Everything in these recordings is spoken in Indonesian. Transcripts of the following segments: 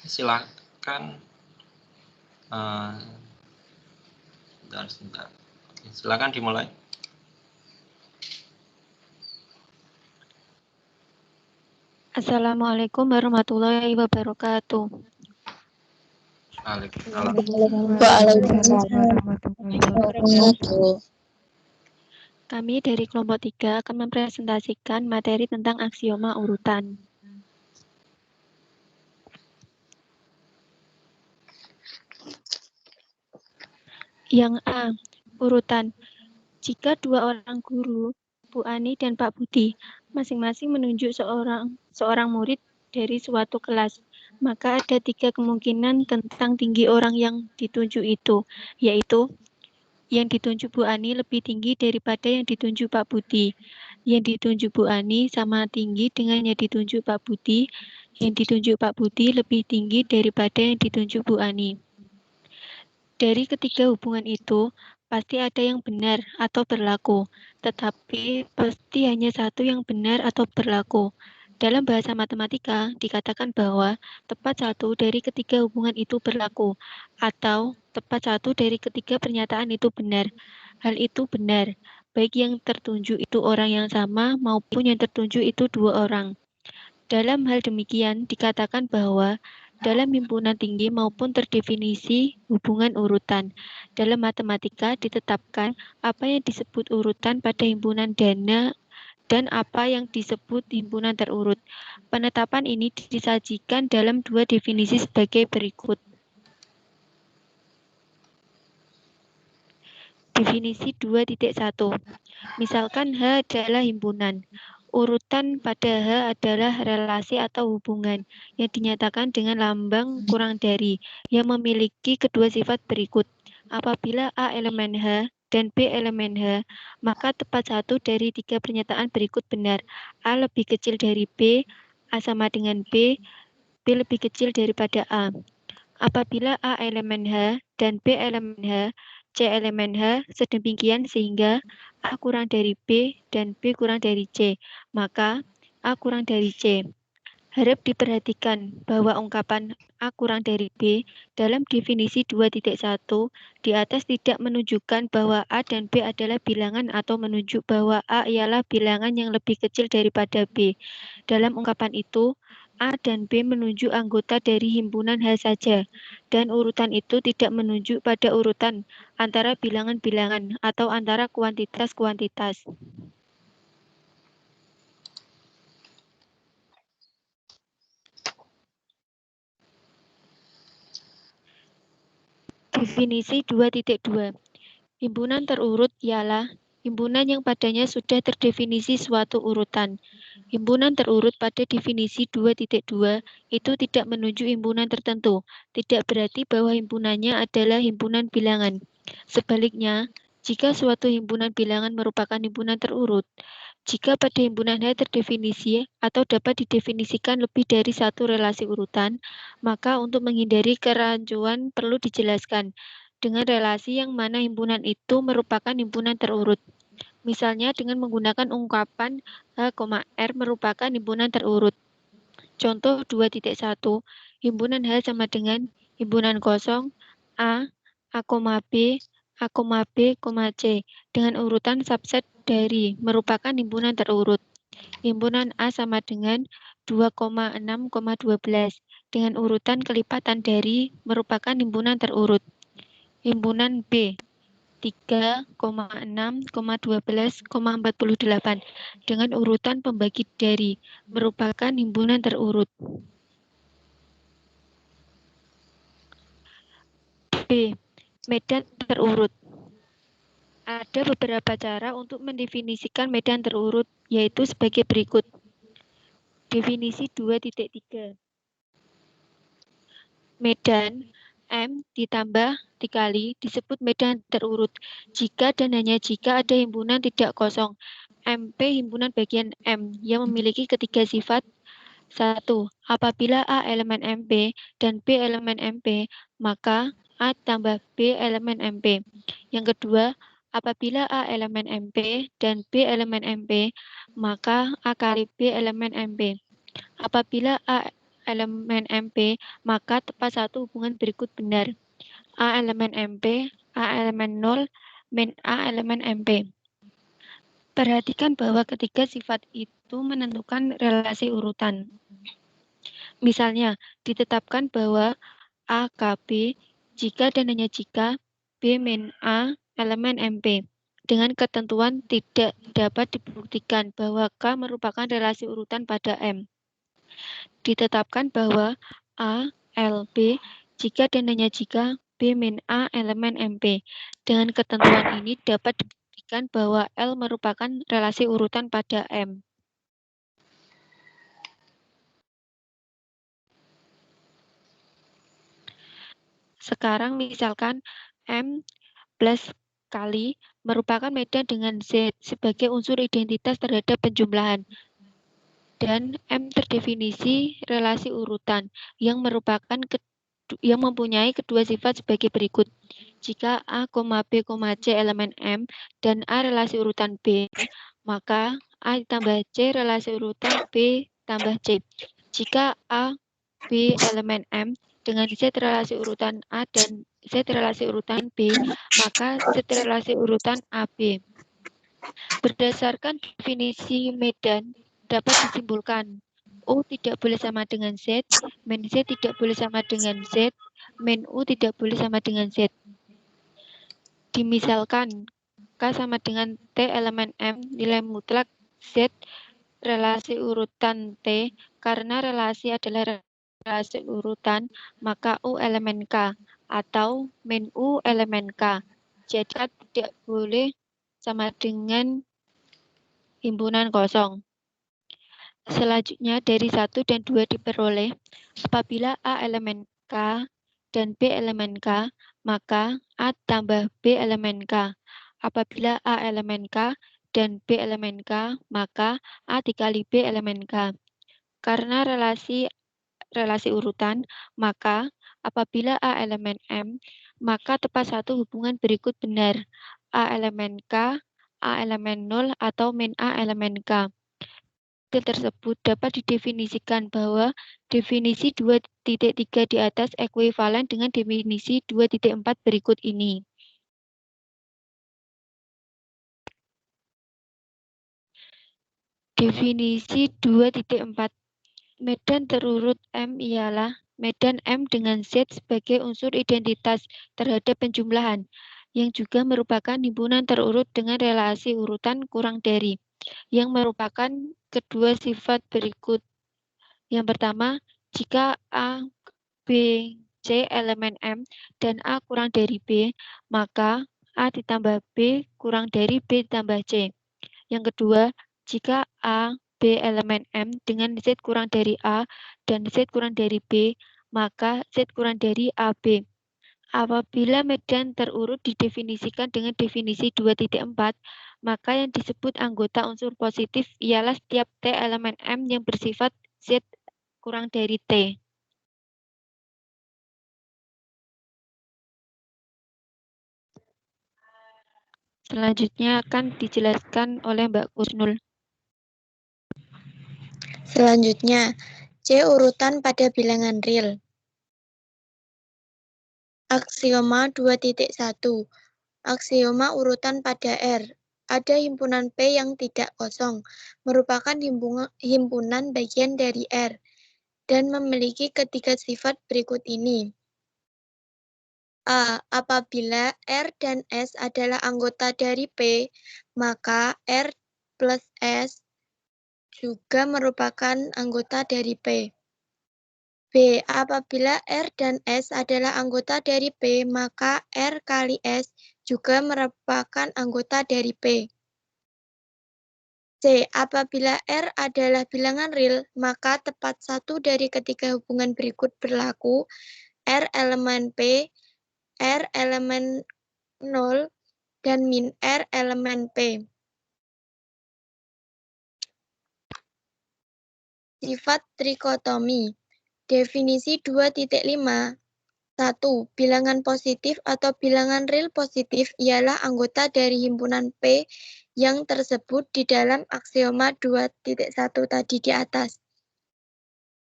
Silakan. Sebentar. Silakan dimulai. Assalamualaikum warahmatullahi wabarakatuh. Waalaikumsalam. Kami dari kelompok 3 akan mempresentasikan materi tentang aksioma urutan. Yang A, urutan. Jika dua orang guru, Bu Ani dan Pak Budi, masing-masing menunjuk seorang murid dari suatu kelas, maka ada 3 kemungkinan tentang tinggi orang yang ditunjuk itu, yaitu yang ditunjuk Bu Ani lebih tinggi daripada yang ditunjuk Pak Budi. Yang ditunjuk Bu Ani sama tinggi dengan yang ditunjuk Pak Budi. Yang ditunjuk Pak Budi lebih tinggi daripada yang ditunjuk Bu Ani. Dari ketiga hubungan itu, pasti ada yang benar atau berlaku, tetapi pasti hanya satu yang benar atau berlaku. Dalam bahasa matematika, dikatakan bahwa tepat satu dari ketiga hubungan itu berlaku, atau tepat satu dari ketiga pernyataan itu benar. Hal itu benar, baik yang tertunjuk itu orang yang sama maupun yang tertunjuk itu dua orang. Dalam hal demikian, dikatakan bahwa dalam himpunan tinggi maupun terdefinisi hubungan urutan. Dalam matematika ditetapkan apa yang disebut urutan pada himpunan dana dan apa yang disebut himpunan terurut. Penetapan ini disajikan dalam 2 definisi sebagai berikut. Definisi 2.1. Misalkan H adalah himpunan. Urutan pada H adalah relasi atau hubungan yang dinyatakan dengan lambang kurang dari yang memiliki kedua sifat berikut. Apabila A elemen H dan B elemen H, maka tepat satu dari 3 pernyataan berikut benar. A lebih kecil dari B, A sama dengan B lebih kecil daripada A. Apabila A elemen H dan B elemen H, C elemen H sedemikian sehingga A kurang dari B dan B kurang dari C, maka A kurang dari C. Harap diperhatikan bahwa ungkapan A kurang dari B dalam definisi 2.1 di atas tidak menunjukkan bahwa A dan B adalah bilangan atau menunjuk bahwa A ialah bilangan yang lebih kecil daripada B. Dalam ungkapan itu, A dan B menunjuk anggota dari himpunan H saja, dan urutan itu tidak menunjuk pada urutan antara bilangan-bilangan atau antara kuantitas-kuantitas. Definisi 2.2. Himpunan terurut ialah himpunan yang padanya sudah terdefinisi suatu urutan. Himpunan terurut pada definisi 2.2 itu tidak menunjuk himpunan tertentu, tidak berarti bahwa himpunannya adalah himpunan bilangan. Sebaliknya, jika suatu himpunan bilangan merupakan himpunan terurut, jika pada himpunan H terdefinisi atau dapat didefinisikan lebih dari satu relasi urutan, maka untuk menghindari kerancuan perlu dijelaskan dengan relasi yang mana himpunan itu merupakan himpunan terurut. Misalnya dengan menggunakan ungkapan H, R merupakan himpunan terurut. Contoh 2.1, himpunan H sama dengan himpunan kosong A, B, A, B, C dengan urutan subset dari merupakan himpunan terurut. Himpunan A sama dengan 2,6,12 dengan urutan kelipatan dari merupakan himpunan terurut. Himpunan B 3,6,12,48 dengan urutan pembagi dari merupakan himpunan terurut. B. Medan terurut. Ada beberapa cara untuk mendefinisikan medan terurut, yaitu sebagai berikut. Definisi 2.3. Medan M ditambah dikali disebut medan terurut jika dan hanya jika ada himpunan tidak kosong MP himpunan bagian M yang memiliki ketiga sifat. 1. Apabila A elemen MP dan B elemen MP, maka A tambah B elemen MP. Yang kedua, apabila A elemen MP dan B elemen MP, maka A kali B elemen MP. Apabila A elemen MP, maka tepat satu hubungan berikut benar. A elemen MP, A elemen 0, min A elemen MP. Perhatikan bahwa ketiga sifat itu menentukan relasi urutan. Misalnya, ditetapkan bahwa A KB jika dan hanya jika B min A elemen MP. Dengan ketentuan tidak dapat dibuktikan bahwa K merupakan relasi urutan pada M. Ditetapkan bahwa A, L, B jika dan hanya jika B min A elemen MP. Dengan ketentuan ini dapat dibuktikan bahwa L merupakan relasi urutan pada M. Sekarang misalkan M plus kali merupakan medan dengan Z sebagai unsur identitas terhadap penjumlahan. Dan M terdefinisi relasi urutan yang mempunyai kedua sifat sebagai berikut. Jika A, B, C elemen M dan A relasi urutan B, maka A tambah C relasi urutan B tambah C. Jika A, B elemen M dengan Z relasi urutan A dan Z relasi urutan B, maka Z relasi urutan AB. Berdasarkan definisi medan, dapat disimpulkan U tidak boleh sama dengan Z, min Z tidak boleh sama dengan Z, min U tidak boleh sama dengan Z. Dimisalkan K sama dengan T elemen M, nilai mutlak Z relasi urutan T, karena relasi adalah relasi urutan, maka U elemen K atau min U elemen K. Jadi tidak boleh sama dengan himpunan kosong. Selanjutnya dari 1 dan 2 diperoleh apabila A elemen K dan B elemen K, maka A tambah B elemen K. Apabila A elemen K dan B elemen K, maka A dikali B elemen K. Karena relasi urutan, maka apabila A elemen M, maka tepat satu hubungan berikut benar. A elemen K, A elemen 0, atau min A elemen K. Tersebut dapat didefinisikan bahwa definisi 2.3 di atas ekuivalen dengan definisi 2.4 berikut ini. Definisi 2.4. Medan terurut M ialah medan M dengan Z sebagai unsur identitas terhadap penjumlahan, yang juga merupakan himpunan terurut dengan relasi urutan kurang dari, yang merupakan kedua sifat berikut. Yang pertama, jika A, B, C elemen M dan A kurang dari B, maka A ditambah B kurang dari B ditambah C. Yang kedua, jika A, B elemen M dengan Z kurang dari A dan Z kurang dari B, maka Z kurang dari AB. Apabila medan terurut didefinisikan dengan definisi 2.4, maka yang disebut anggota unsur positif ialah setiap T elemen M yang bersifat Z kurang dari T. Selanjutnya akan dijelaskan oleh Mbak Kusnul. Selanjutnya, C urutan pada bilangan real. Aksioma 2.1. Aksioma urutan pada R. Ada himpunan P yang tidak kosong, merupakan himpunan bagian dari R, dan memiliki ketiga sifat berikut ini. A. Apabila R dan S adalah anggota dari P, maka R plus S juga merupakan anggota dari P. B. Apabila R dan S adalah anggota dari P, maka R kali S juga merupakan anggota dari P. C. Apabila R adalah bilangan real, maka tepat satu dari ketiga hubungan berikut berlaku. R elemen P, R elemen 0, dan min R elemen P. Sifat trikotomi. Definisi 2.5. 1. Bilangan positif atau bilangan real positif ialah anggota dari himpunan P yang tersebut di dalam aksioma 2.1 tadi di atas.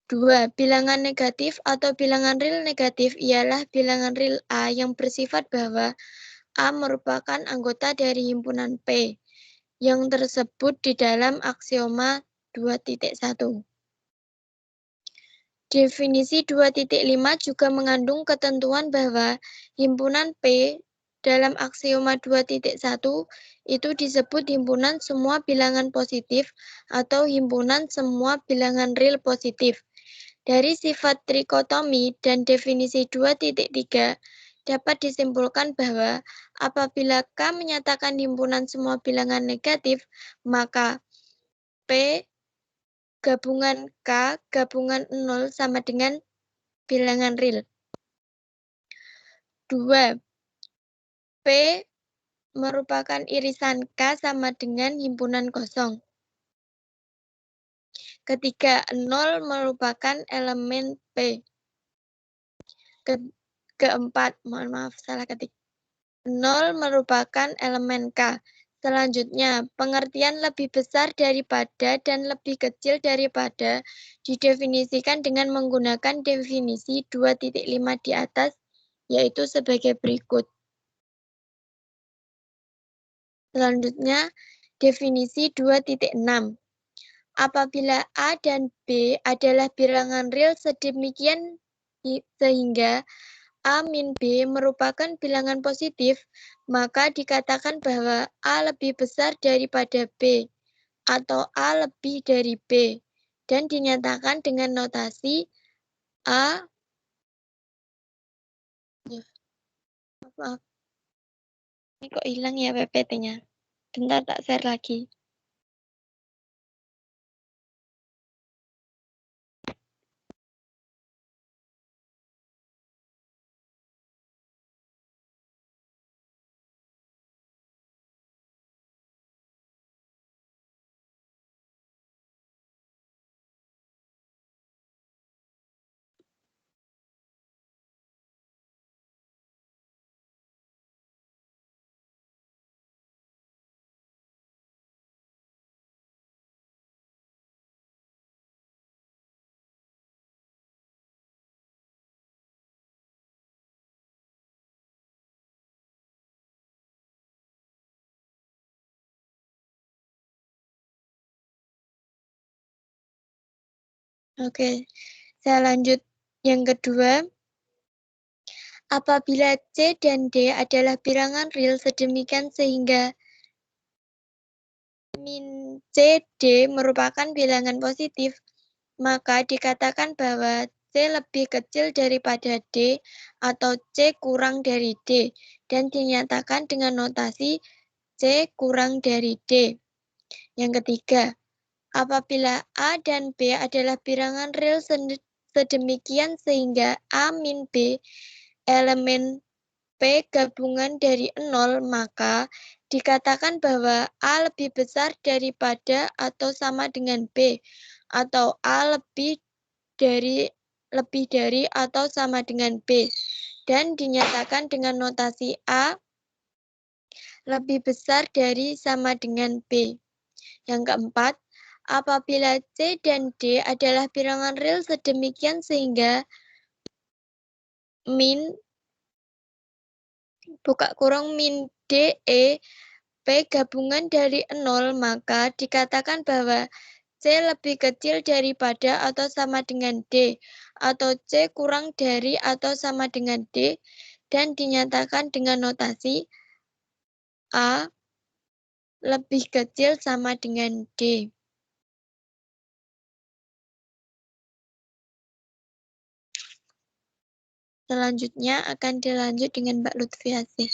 2. Bilangan negatif atau bilangan real negatif ialah bilangan real A yang bersifat bahwa A merupakan anggota dari himpunan P yang tersebut di dalam aksioma 2.1. Definisi 2.5 juga mengandung ketentuan bahwa himpunan P dalam aksioma 2.1 itu disebut himpunan semua bilangan positif atau himpunan semua bilangan real positif. Dari sifat trikotomi dan definisi 2.3 dapat disimpulkan bahwa apabila K menyatakan himpunan semua bilangan negatif, maka P gabungan K gabungan 0 sama dengan bilangan real. 2. P merupakan irisan K sama dengan himpunan kosong. Ketiga, 0 merupakan elemen P. Keempat, mohon maaf, salah ketik. 0 merupakan elemen K. Selanjutnya, pengertian lebih besar daripada dan lebih kecil daripada didefinisikan dengan menggunakan definisi 2.5 di atas, yaitu sebagai berikut. Selanjutnya, definisi 2.6. Apabila A dan B adalah bilangan real sedemikian sehingga A min B merupakan bilangan positif, maka dikatakan bahwa A lebih besar daripada B atau A lebih dari B dan dinyatakan dengan notasi A maaf. Ini kok hilang ya PPT-nya. Bentar tak share lagi. Oke, saya lanjut. Yang kedua, apabila C dan D adalah bilangan real sedemikian sehingga min C, D merupakan bilangan positif, maka dikatakan bahwa C lebih kecil daripada D atau C kurang dari D dan dinyatakan dengan notasi C kurang dari D. Yang ketiga, apabila A dan B adalah bilangan real sedemikian sehingga A min B elemen P gabungan dari 0, maka dikatakan bahwa A lebih besar daripada atau sama dengan B, atau A lebih dari atau sama dengan B, dan dinyatakan dengan notasi A lebih besar dari sama dengan B. Yang keempat, apabila C dan D adalah bilangan real sedemikian sehingga min D, E, P gabungan dari 0, maka dikatakan bahwa C lebih kecil daripada atau sama dengan D, atau C kurang dari atau sama dengan D, dan dinyatakan dengan notasi A lebih kecil sama dengan D. Selanjutnya akan dilanjut dengan Mbak Lutfiasih.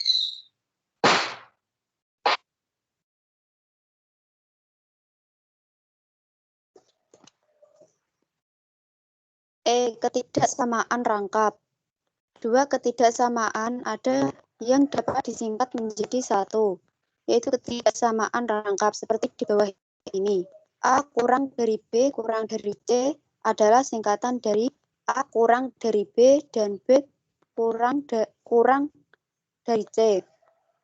Ketidaksamaan rangkap. Dua ketidaksamaan ada yang dapat disingkat menjadi satu, yaitu ketidaksamaan rangkap seperti di bawah ini. A kurang dari B kurang dari C adalah singkatan dari A kurang dari B dan B kurang dari C.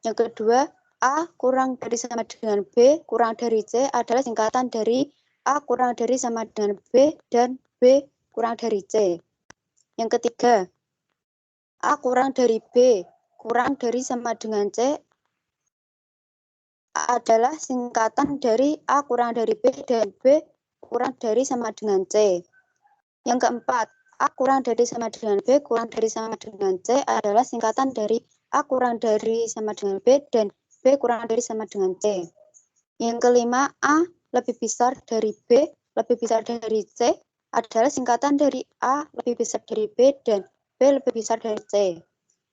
Yang kedua, A kurang dari sama dengan B kurang dari C adalah singkatan dari A kurang dari sama dengan B dan B kurang dari C. Yang ketiga, A kurang dari B kurang dari sama dengan C adalah singkatan dari A kurang dari B dan B kurang dari sama dengan C. Yang keempat, A kurang dari sama dengan B kurang dari sama dengan C adalah singkatan dari A kurang dari sama dengan B dan B kurang dari sama dengan C. Yang kelima, A lebih besar dari B lebih besar dari C adalah singkatan dari A lebih besar dari B dan B lebih besar dari C.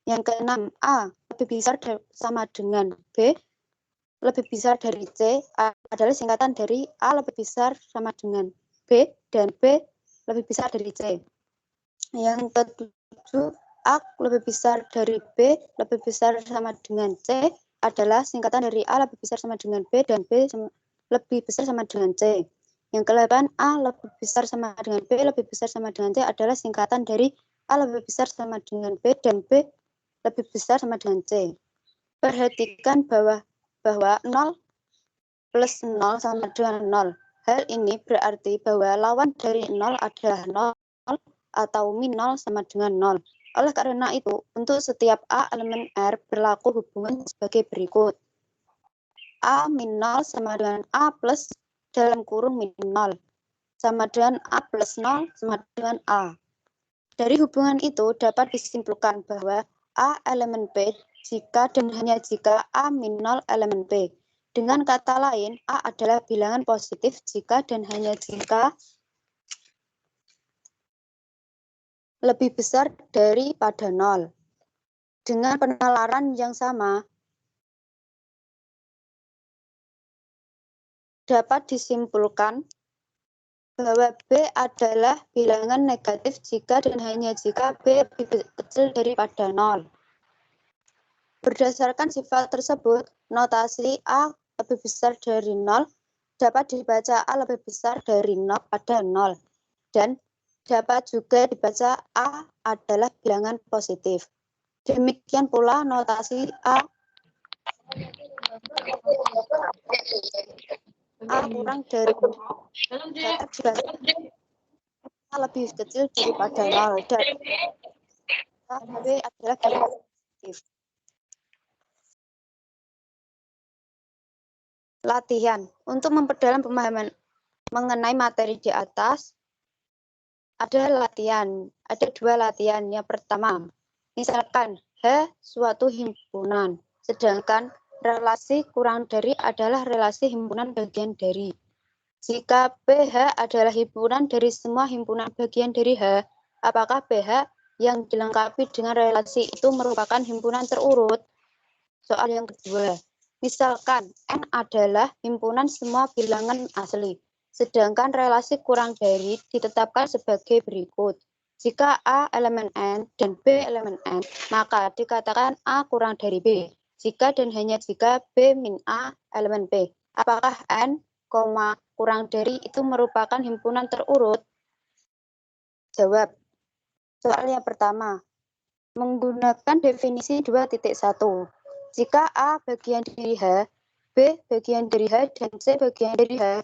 Yang keenam, A lebih besar sama dengan B lebih besar dari C adalah singkatan dari A lebih besar sama dengan B dan B lebih besar dari C. Yang ketujuh, A lebih besar dari B lebih besar sama dengan C adalah singkatan dari A lebih besar sama dengan B dan B lebih besar sama dengan C. Yang ke-8, A lebih besar sama dengan B lebih besar sama dengan C adalah singkatan dari A lebih besar sama dengan B dan B lebih besar sama dengan C. Perhatikan bahwa 0 plus 0 sama dengan 0. Hal ini berarti bahwa lawan dari 0 adalah 0 atau min 0 sama dengan 0. Oleh karena itu, untuk setiap A elemen R berlaku hubungan sebagai berikut. A min 0 sama dengan A plus dalam kurung min 0 sama dengan A plus 0 sama dengan A. Dari hubungan itu dapat disimpulkan bahwa A elemen P jika dan hanya jika A min 0 elemen P. Dengan kata lain, A adalah bilangan positif jika dan hanya jika lebih besar daripada 0. Dengan penalaran yang sama, dapat disimpulkan bahwa B adalah bilangan negatif jika dan hanya jika B lebih kecil daripada 0. Berdasarkan sifat tersebut, notasi A lebih besar dari 0 dapat dibaca A lebih besar dari 0 pada 0. Dan dapat juga dibaca A adalah bilangan positif. Demikian pula notasi A kurang dari dapat dibaca A lebih kecil daripada 0 dan B adalah bilangan positif. Latihan. Untuk memperdalam pemahaman mengenai materi di atas, ada dua latihan. Yang pertama, misalkan H suatu himpunan, sedangkan relasi kurang dari adalah relasi himpunan bagian dari. Jika PH adalah himpunan dari semua himpunan bagian dari H, apakah PH yang dilengkapi dengan relasi itu merupakan himpunan terurut? Soal yang kedua, misalkan N adalah himpunan semua bilangan asli, sedangkan relasi kurang dari ditetapkan sebagai berikut. Jika A elemen N dan B elemen N, maka dikatakan A kurang dari B. Jika dan hanya jika B min A elemen B. Apakah N, kurang dari itu merupakan himpunan terurut? Jawab. Soal yang pertama, menggunakan definisi 2.1. Jika A bagian dari H, B bagian dari H, dan C bagian dari H,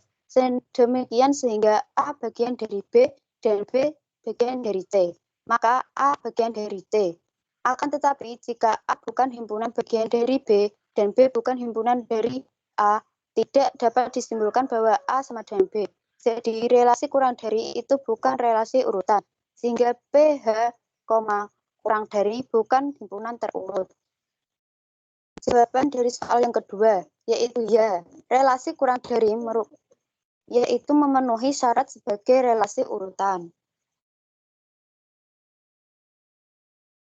demikian sehingga A bagian dari B dan B bagian dari C, maka A bagian dari C. Akan tetapi, jika A bukan himpunan bagian dari B dan B bukan himpunan dari A, tidak dapat disimpulkan bahwa A sama dengan B. Jadi, relasi kurang dari itu bukan relasi urutan, sehingga PH, kurang dari bukan himpunan terurut. Jawaban dari soal yang kedua, yaitu ya, relasi kurang dari yaitu memenuhi syarat sebagai relasi urutan.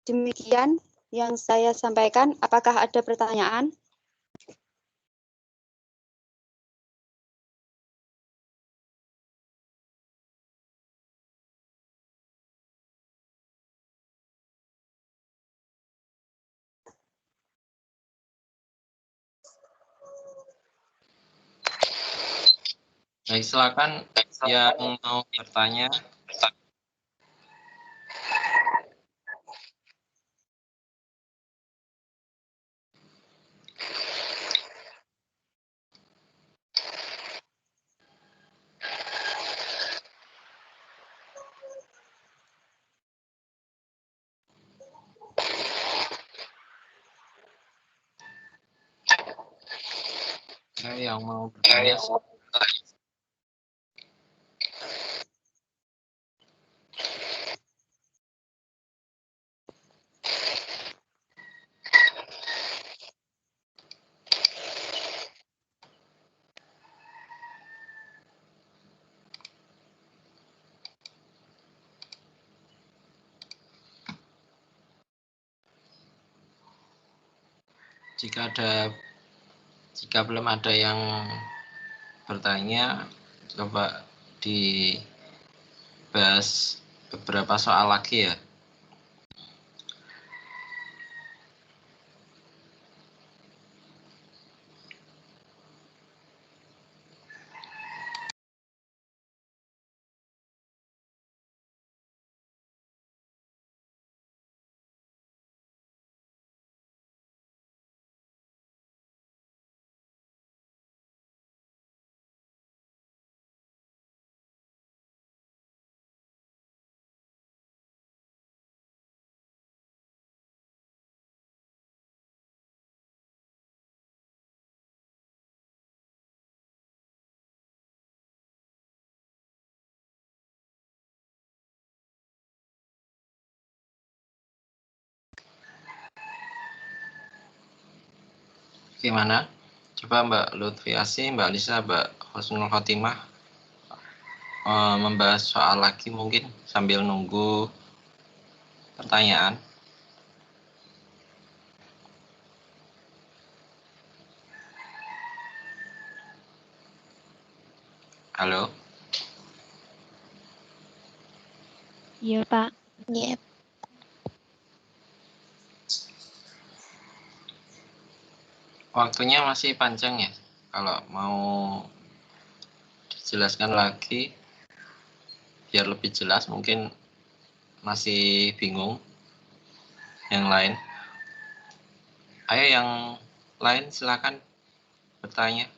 Demikian yang saya sampaikan. Apakah ada pertanyaan? Baik, silakan yang mau bertanya. Yang mau bertanya? Jika belum ada yang bertanya, coba dibahas beberapa soal lagi ya. Gimana? Coba Mbak Lutfiasi, Mbak Lisa, Mbak Husnul Khotimah membahas soal lagi mungkin sambil nunggu pertanyaan. Halo? Iya, Pak. Yep. Waktunya masih panjang ya? Kalau mau dijelaskan lagi, biar lebih jelas mungkin masih bingung yang lain. Ayo yang lain silakan bertanya.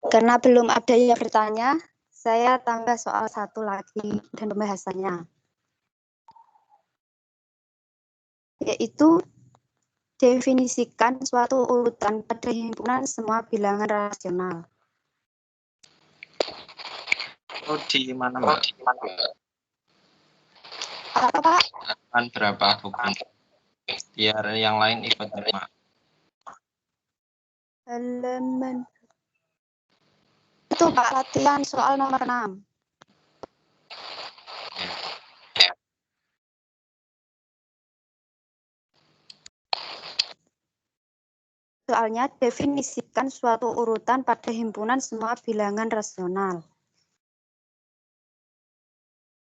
Karena belum ada yang bertanya, saya tambah soal satu lagi dan pembahasannya. Yaitu definisikan suatu urutan pada himpunan semua bilangan rasional. Oh, di mana Mbak? Apa Pak? Kan berapa buku? Biar yang lain ikut nyimak. Halaman. Itu Pak, latihan soal nomor 6. Soalnya definisikan suatu urutan pada himpunan semua bilangan rasional.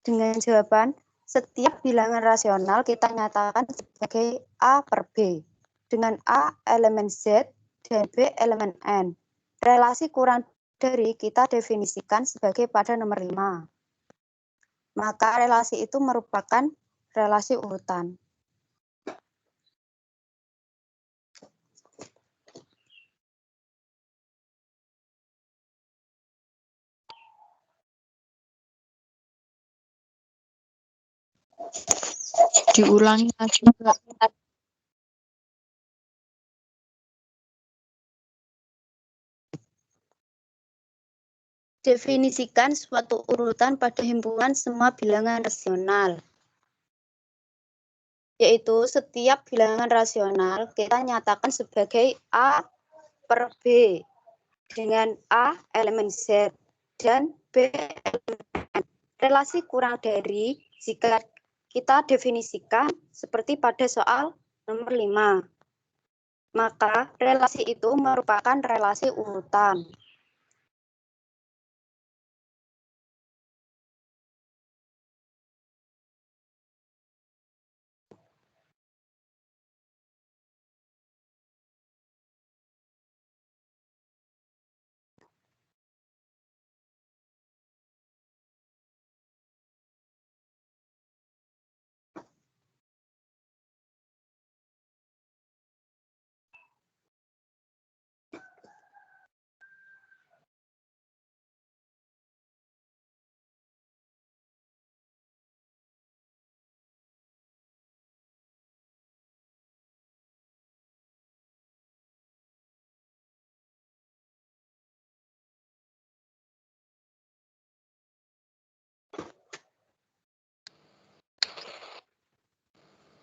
Dengan jawaban, setiap bilangan rasional kita nyatakan sebagai A per B. Dengan A elemen Z dan B elemen N. Relasi kurang dari kita definisikan sebagai pada nomor 5. Maka relasi itu merupakan relasi urutan. Diulangi lagi, Mbak. Definisikan suatu urutan pada himpunan semua bilangan rasional. Yaitu setiap bilangan rasional kita nyatakan sebagai A per B dengan A elemen Z dan B elemen N. Relasi kurang dari jika kita definisikan seperti pada soal nomor 5. Maka relasi itu merupakan relasi urutan.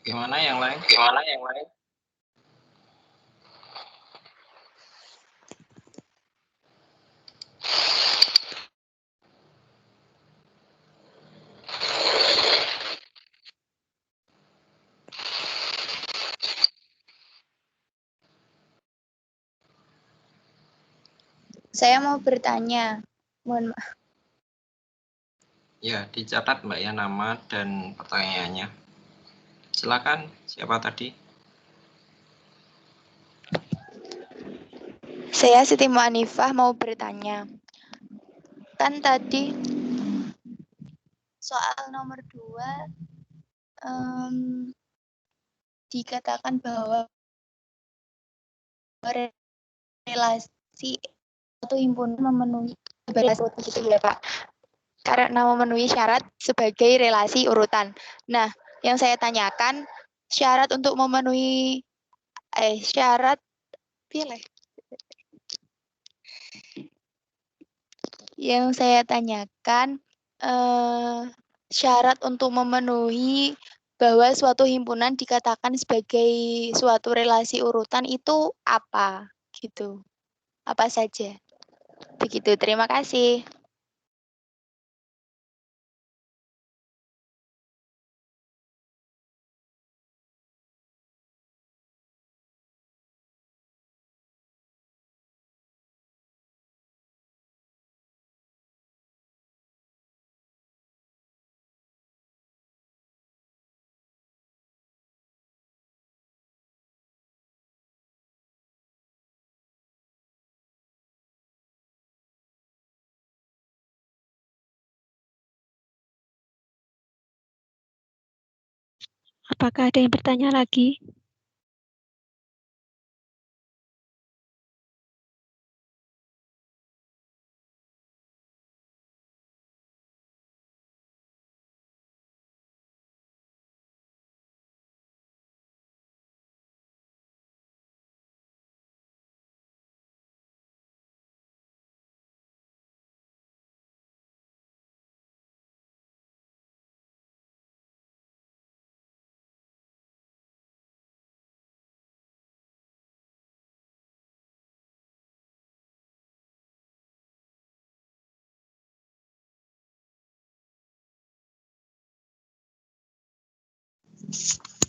Gimana yang lain? Saya mau bertanya. Mohon maaf. Ya, dicatat Mbak ya nama dan pertanyaannya. Silakan, siapa tadi? Saya Siti Mu'anifah mau bertanya. Kan tadi soal nomor 2 dikatakan bahwa relasi atau himpunan memenuhi gitu ya Pak. Karena memenuhi syarat sebagai relasi urutan. Nah, yang saya tanyakan syarat untuk memenuhi syarat pilih. Yang saya tanyakan syarat untuk memenuhi bahwa suatu himpunan dikatakan sebagai suatu relasi urutan itu apa gitu. Apa saja. Begitu, terima kasih. Apakah ada yang bertanya lagi?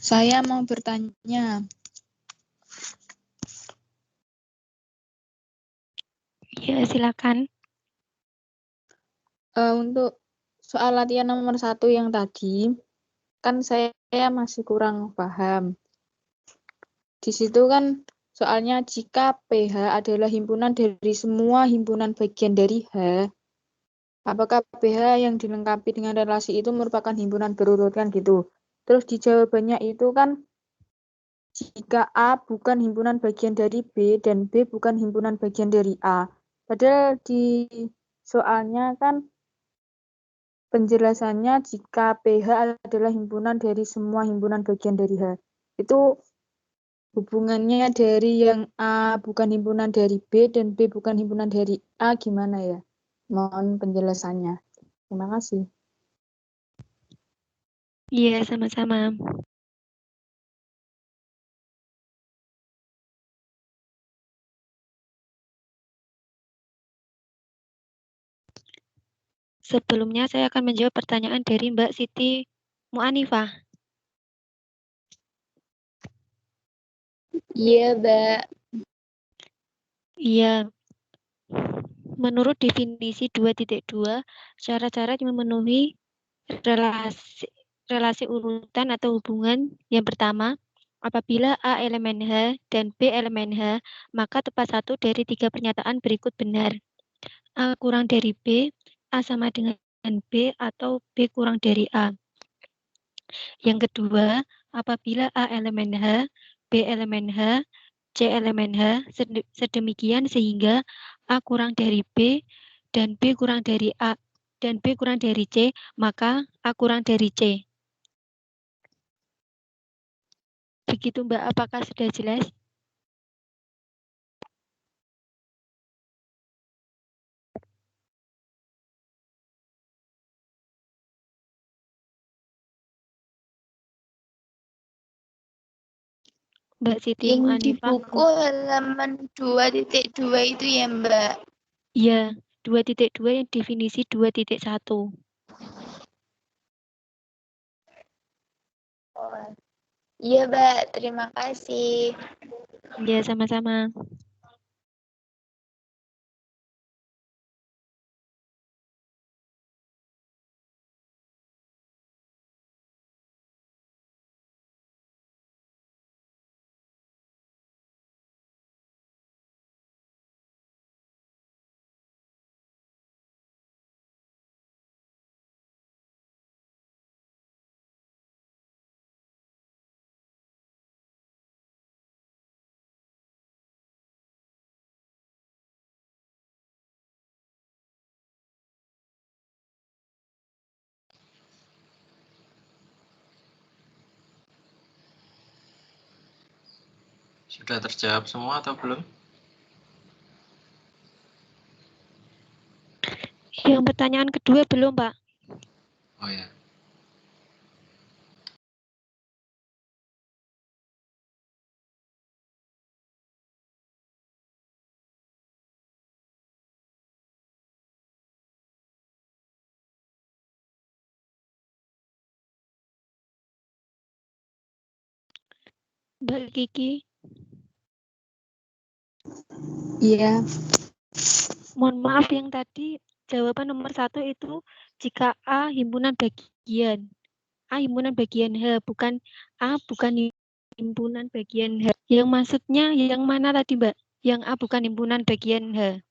Saya mau bertanya. Ya, silakan. Untuk soal latihan nomor 1 yang tadi, kan saya masih kurang paham. Di situ kan soalnya jika PH adalah himpunan dari semua himpunan bagian dari H, apakah PH yang dilengkapi dengan relasi itu merupakan himpunan berurut kan gitu. Terus di jawabannya itu kan jika A bukan himpunan bagian dari B dan B bukan himpunan bagian dari A. Padahal di soalnya kan penjelasannya jika PH adalah himpunan dari semua himpunan bagian dari H. Itu hubungannya dari yang A bukan himpunan dari B dan B bukan himpunan dari A gimana ya? Mohon penjelasannya. Terima kasih. Iya, sama-sama. Sebelumnya saya akan menjawab pertanyaan dari Mbak Siti Mu'anifah. Iya, Mbak. Iya. Menurut definisi 2.2, cara-cara yang memenuhi relasi urutan atau hubungan yang pertama, apabila A elemen H dan B elemen H, maka tepat satu dari 3 pernyataan berikut benar. A kurang dari B, A sama dengan B, atau B kurang dari A. Yang kedua, apabila A elemen H, B elemen H, C elemen H, sedemikian sehingga A kurang dari B dan B kurang dari A dan B kurang dari C, maka A kurang dari C. Begitu Mbak, apakah sudah jelas? Mbak Siti Yang di Mu'anifah. buku halaman 2.2 itu ya, Mbak? Iya, 2.2 yang definisi 2.1. Oh, iya, Mbak. Terima kasih. Iya, sama-sama. Sudah terjawab semua atau belum? Yang pertanyaan kedua belum, Pak. Oh ya. Mbak Kiki, Iya. mohon maaf yang tadi jawaban nomor 1 itu jika A himpunan bagian. A himpunan bagian H, bukan A bukan himpunan bagian H. Yang maksudnya yang mana tadi, Mbak? Yang A bukan himpunan bagian H.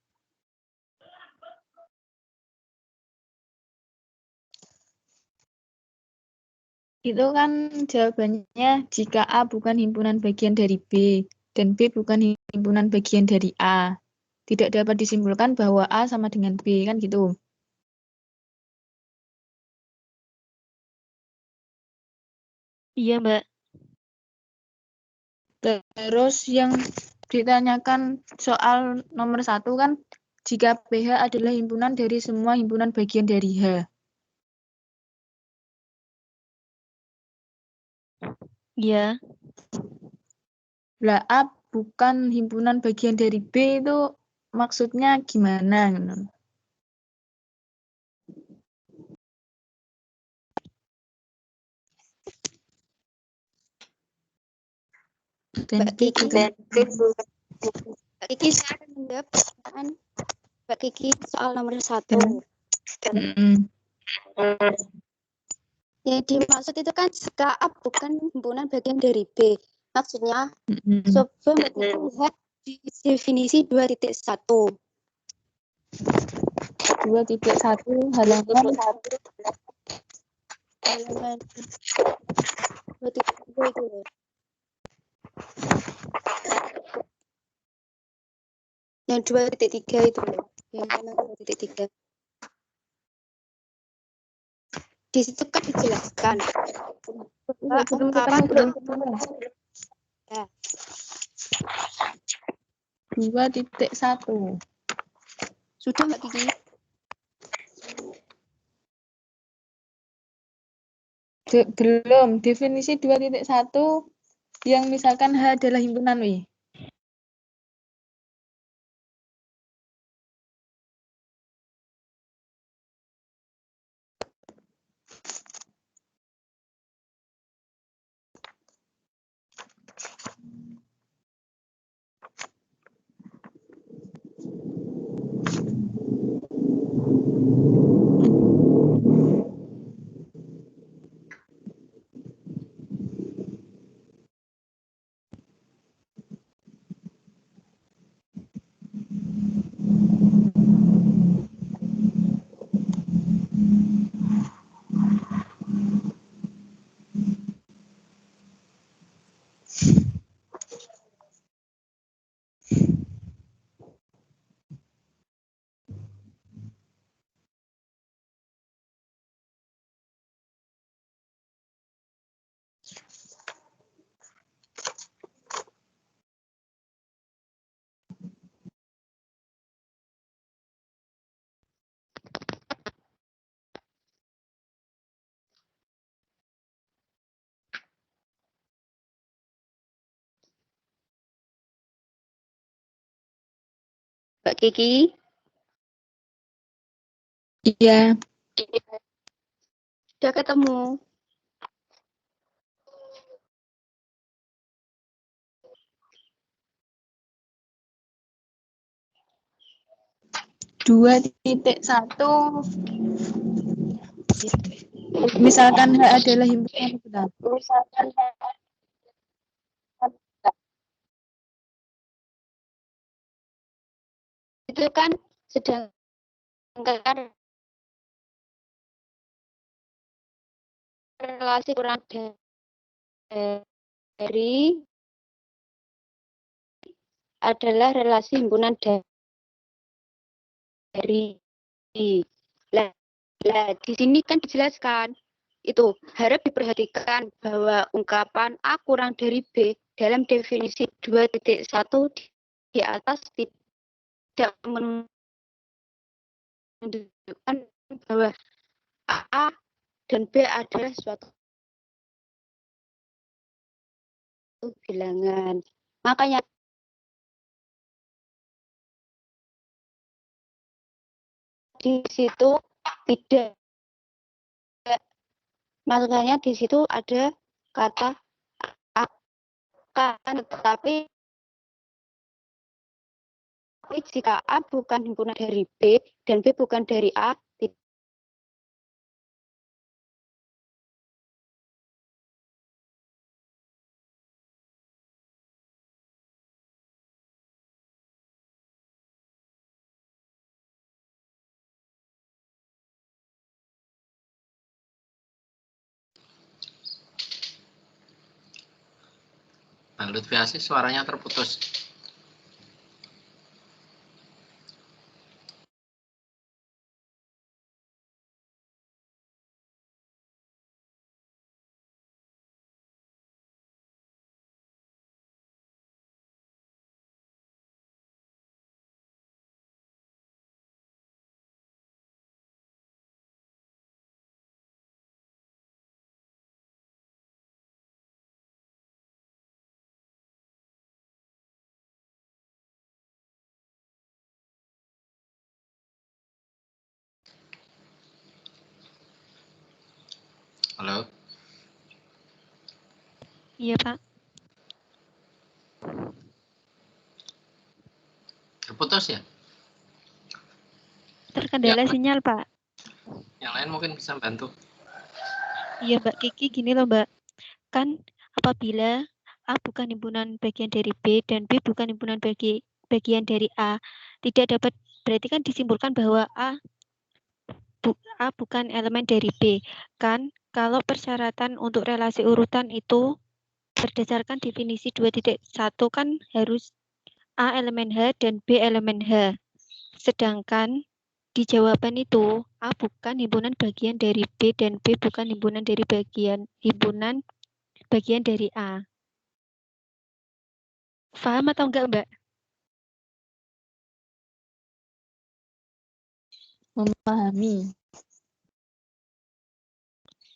Itu kan jawabannya jika A bukan himpunan bagian dari B dan B bukan himpunan bagian dari A. Tidak dapat disimpulkan bahwa A sama dengan B, kan gitu. Iya, Mbak. Terus yang ditanyakan soal nomor 1 kan, jika PH adalah himpunan dari semua himpunan bagian dari H. Iya. Lah A bukan himpunan bagian dari B itu maksudnya gimana? Dan Mbak B Kiki, bukan. Mbak Kiki, saya akan menjawab pertanyaan Mbak Kiki soal nomor 1. Yang dimaksud itu kan jika A bukan himpunan bagian dari B. Maksudnya, coba Mbak Kiki lihat di definisi 2.1. 2.1 halaman 2.2 itu loh. Yang 2.3 itu loh. Yang halaman 2.3. Di situ kan dijelaskan bahwa ungkapan 2.1. sudah Mbak Kiki. Belum. Definisi 2.1 yang misalkan H adalah himpunan W. Mbak Kiki? Iya. Sudah ketemu. Dua titik satu. Misalkan H adalah himpunan benar. Itu kan sedangkan relasi kurang dari adalah relasi himpunan dari. Lah, di sini kan dijelaskan itu harap diperhatikan bahwa ungkapan A kurang dari B dalam definisi 2.1 di atas tidak menunjukkan bahwa A dan B adalah suatu bilangan. Makanya di situ tidak, makanya di situ ada kata akan, tetapi jika A bukan himpunan dari B dan B bukan dari A, Bang Lutfi Asih suaranya terputus. Halo? Iya, Pak. Terputus ya? Terkendala sinyal, Pak. Yang lain mungkin bisa bantu. Iya, Mbak Kiki, gini loh, Mbak. Kan apabila A bukan himpunan bagian dari B dan B bukan himpunan bagian dari A, tidak dapat, berarti kan disimpulkan bahwa A bukan elemen dari B. Kan kalau persyaratan untuk relasi urutan itu berdasarkan definisi 2.1 kan harus A elemen H dan B elemen H. Sedangkan di jawaban itu A bukan himpunan bagian dari B dan B bukan himpunan dari himpunan bagian dari A. Paham atau enggak, Mbak? Memahami.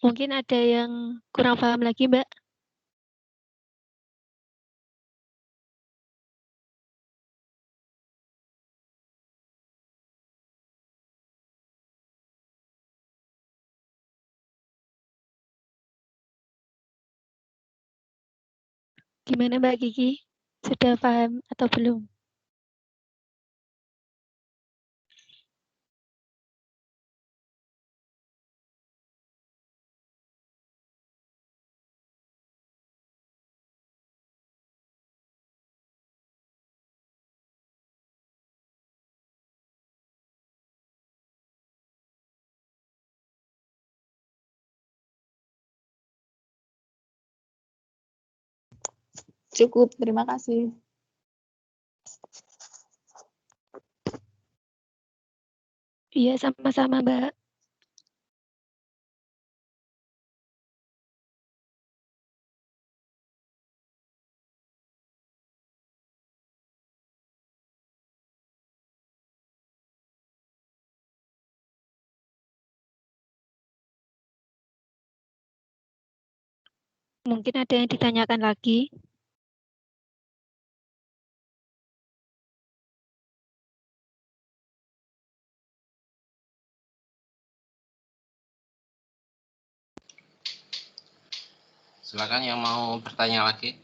Mungkin ada yang kurang paham lagi, Mbak? Gimana Mbak Kiki? Sudah paham atau belum? Cukup, terima kasih. Iya, sama-sama Mbak. Mungkin ada yang ditanyakan lagi. Silakan yang mau bertanya lagi.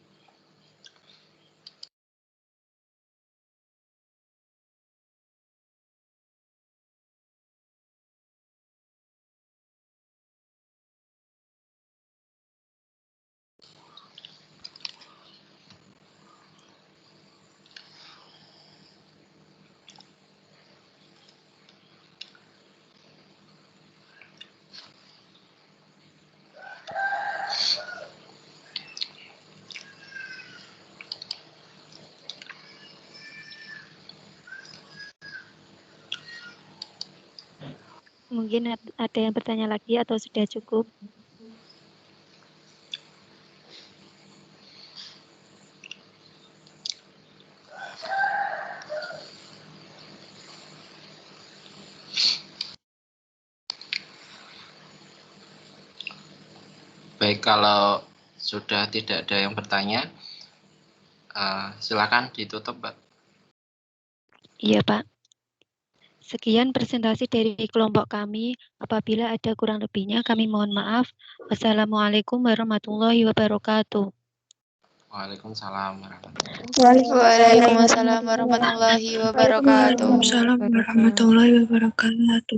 Mungkin ada yang bertanya lagi atau sudah cukup? Baik, kalau sudah tidak ada yang bertanya, silakan ditutup, Mbak. Iya, Pak. Sekian presentasi dari kelompok kami. Apabila ada kurang lebihnya, kami mohon maaf. Wassalamualaikum warahmatullahi wabarakatuh. Waalaikumsalam warahmatullahi Waalaikumsalam warahmatullahi wabarakatuh. Waalaikumsalam warahmatullahi wabarakatuh.